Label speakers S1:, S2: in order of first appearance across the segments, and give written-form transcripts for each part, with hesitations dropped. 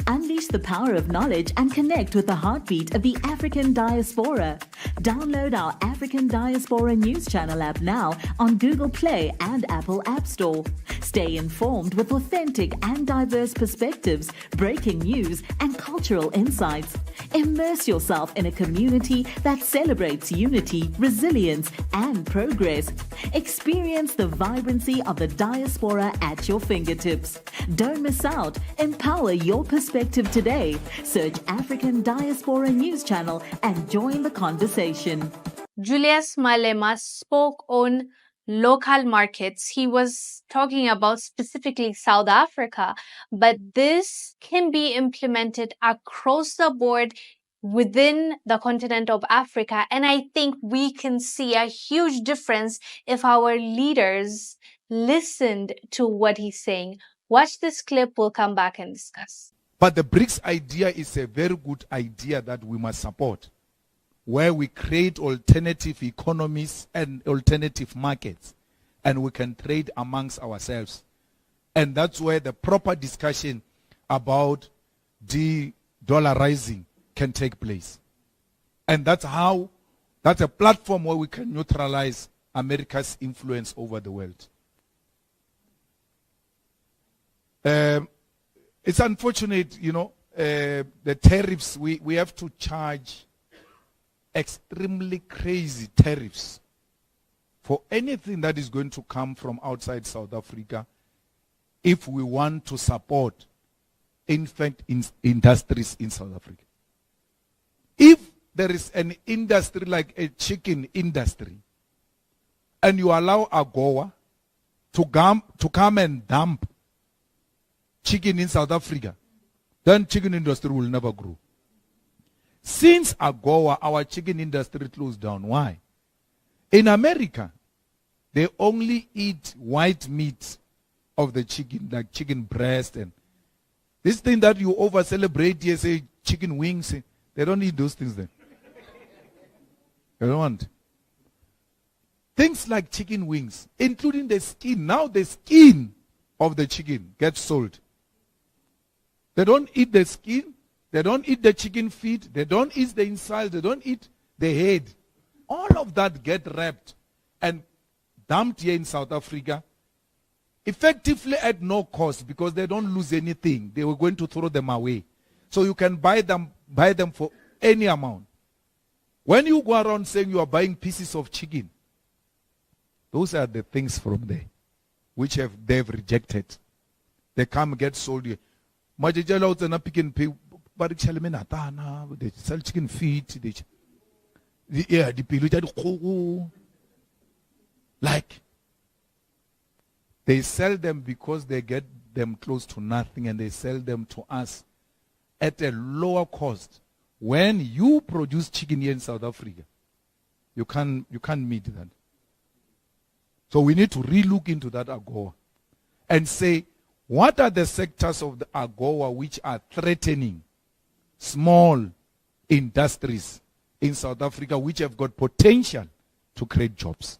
S1: Unleash the power of knowledge and connect with the heartbeat of the African diaspora. Download our African Diaspora News Channel app now on Google Play and Apple App Store. Stay informed with authentic and diverse perspectives, breaking news, and cultural insights. Immerse yourself in a community that celebrates unity, resilience, and progress. Experience the vibrancy of the diaspora at your fingertips. Don't miss out. Empower your perspective today. Search African Diaspora News Channel and join the conversation.
S2: Julius Malema spoke on local markets. He was talking about specifically South Africa, but this can be implemented across the board within the continent of Africa. And I think we can see a huge difference if our leaders listened to what he's saying. Watch this clip. We'll come back and discuss.
S3: But the BRICS idea is a very good idea that we must support, where we create alternative economies and alternative markets, and we can trade amongst ourselves. And that's where the proper discussion about de-dollarizing can take place. And that's a platform where we can neutralize America's influence over the world. It's unfortunate, the tariffs, we have to charge extremely crazy tariffs for anything that is going to come from outside South Africa if we want to support, in fact, industries in South Africa. If there is an industry like a chicken industry, and you allow AGOA to come and dump chicken in South Africa, then chicken industry will never grow. Since AGOA, our chicken industry closed down. Why? In America, they only eat white meat of the chicken, like chicken breast and this thing that you over celebrate here, say chicken wings. They don't eat those things then. They don't want. Things like chicken wings, including the skin. Now the skin of the chicken gets sold. They don't eat the skin. They don't eat the chicken feet. They don't eat the inside. They don't eat the head. All of that get wrapped and dumped here in South Africa, effectively at no cost because they don't lose anything. They were going to throw them away. So you can buy them for any amount. When you go around saying you are buying pieces of chicken, those are the things from there which they've rejected. They come get sold here. They sell chicken feet. Like, they sell them because they get them close to nothing, and they sell them to us at a lower cost. When you produce chicken here in South Africa, you can't meet that. So we need to relook into that AGOA and say, what are the sectors of the AGOA which are threatening small industries in South Africa which have got potential to create jobs?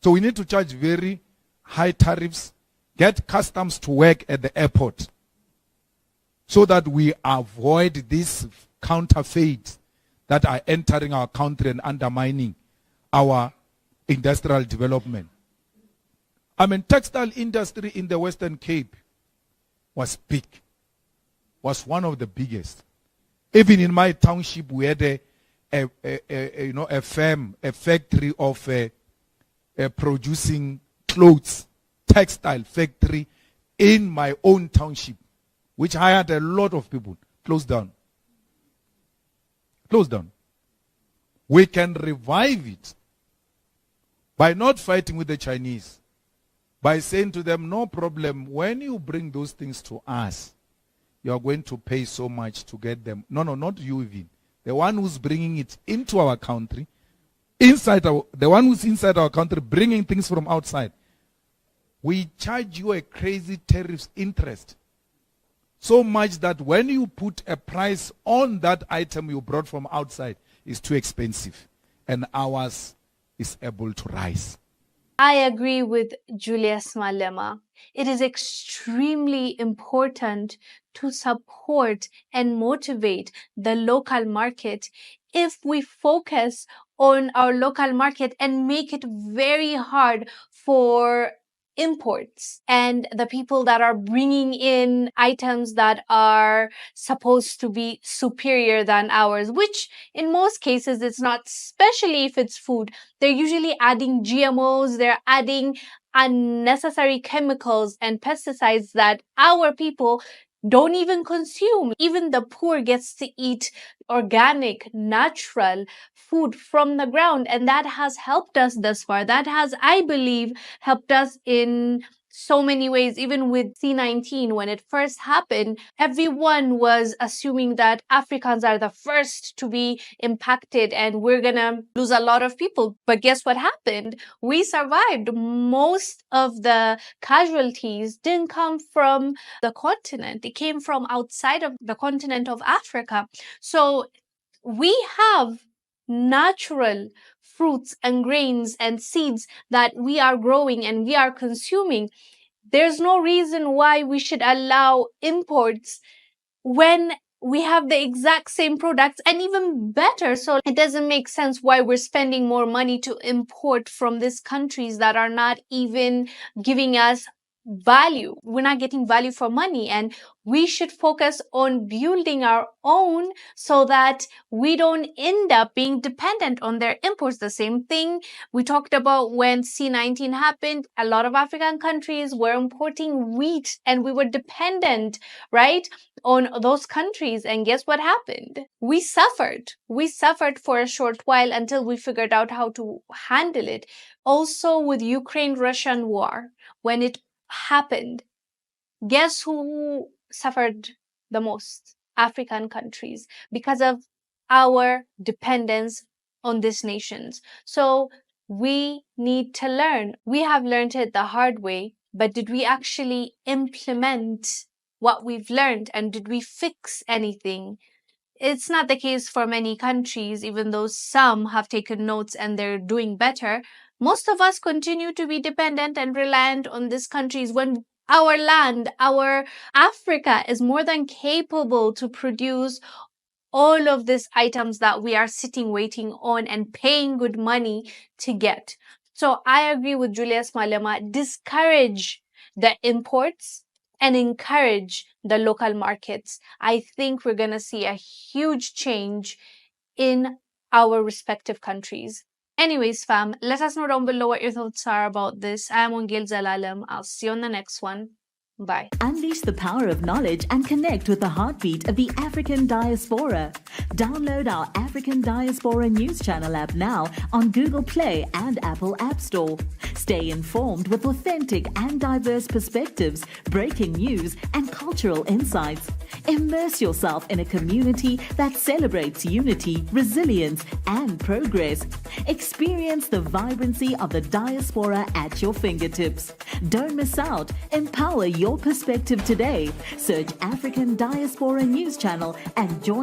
S3: So we need to charge very high tariffs, get customs to work at the airport so that we avoid these counterfeits that are entering our country and undermining our industrial development. Textile industry in the Western Cape was big, was one of the biggest. Even in my township, we had a factory of producing clothes, textile factory in my own township, which hired a lot of people. Closed down. Closed down. We can revive it by not fighting with the Chinese, by saying to them, no problem, when you bring those things to us, you are going to pay so much to get them. No, not you even. The one who's bringing it into our country, the one who's inside our country bringing things from outside, we charge you a crazy tariff interest. So much that when you put a price on that item you brought from outside, it's too expensive. And ours is able to rise.
S2: I agree with Julius Malema. It is extremely important to support and motivate the local market if we focus on our local market and make it very hard for imports and the people that are bringing in items that are supposed to be superior than ours, which in most cases it's not, especially if it's food. They're usually adding GMOs, they're adding unnecessary chemicals and pesticides that our people don't even consume. Even the poor gets to eat organic, natural food from the ground. And that has helped us thus far. That has, I believe, helped us in so many ways. Even with C-19, when it first happened, everyone was assuming that Africans are the first to be impacted and we're gonna lose a lot of people. But guess what happened? We survived. Most of the casualties didn't come from the continent. It came from outside of the continent of Africa. So we have natural fruits and grains and seeds that we are growing and we are consuming. There's no reason why we should allow imports when we have the exact same products and even better. So it doesn't make sense why we're spending more money to import from these countries that are not even giving us value. We're not getting value for money, and we should focus on building our own so that we don't end up being dependent on their imports. The same thing we talked about when C-19 happened. A lot of African countries were importing wheat and we were dependent, right, on those countries. And guess what happened? We suffered. We suffered for a short while until we figured out how to handle it. Also with Ukraine-Russian war, when it happened, guess who suffered the most? African countries, because of our dependence on these nations. So we need to learn. We have learned it the hard way, but did we actually implement what we've learned, and did we fix anything? It's not the case for many countries, even though some have taken notes and they're doing better. Most of us continue to be dependent and reliant on these countries when our land, our Africa, is more than capable to produce all of these items that we are sitting waiting on and paying good money to get. So I agree with Julius Malema. Discourage the imports and encourage the local markets. I think we're going to see a huge change in our respective countries. Anyways, fam, let us know down below what your thoughts are about this. I am Wongel Zelalem. I'll see you on the next one. Bye.
S1: Unleash the power of knowledge and connect with the heartbeat of the African diaspora. Download our African Diaspora News Channel app now on Google Play and Apple App Store. Stay informed with authentic and diverse perspectives, breaking news, and cultural insights. Immerse yourself in a community that celebrates unity, resilience, and progress. Experience the vibrancy of the diaspora at your fingertips. Don't miss out. Empower your perspective today. Search African Diaspora News Channel and join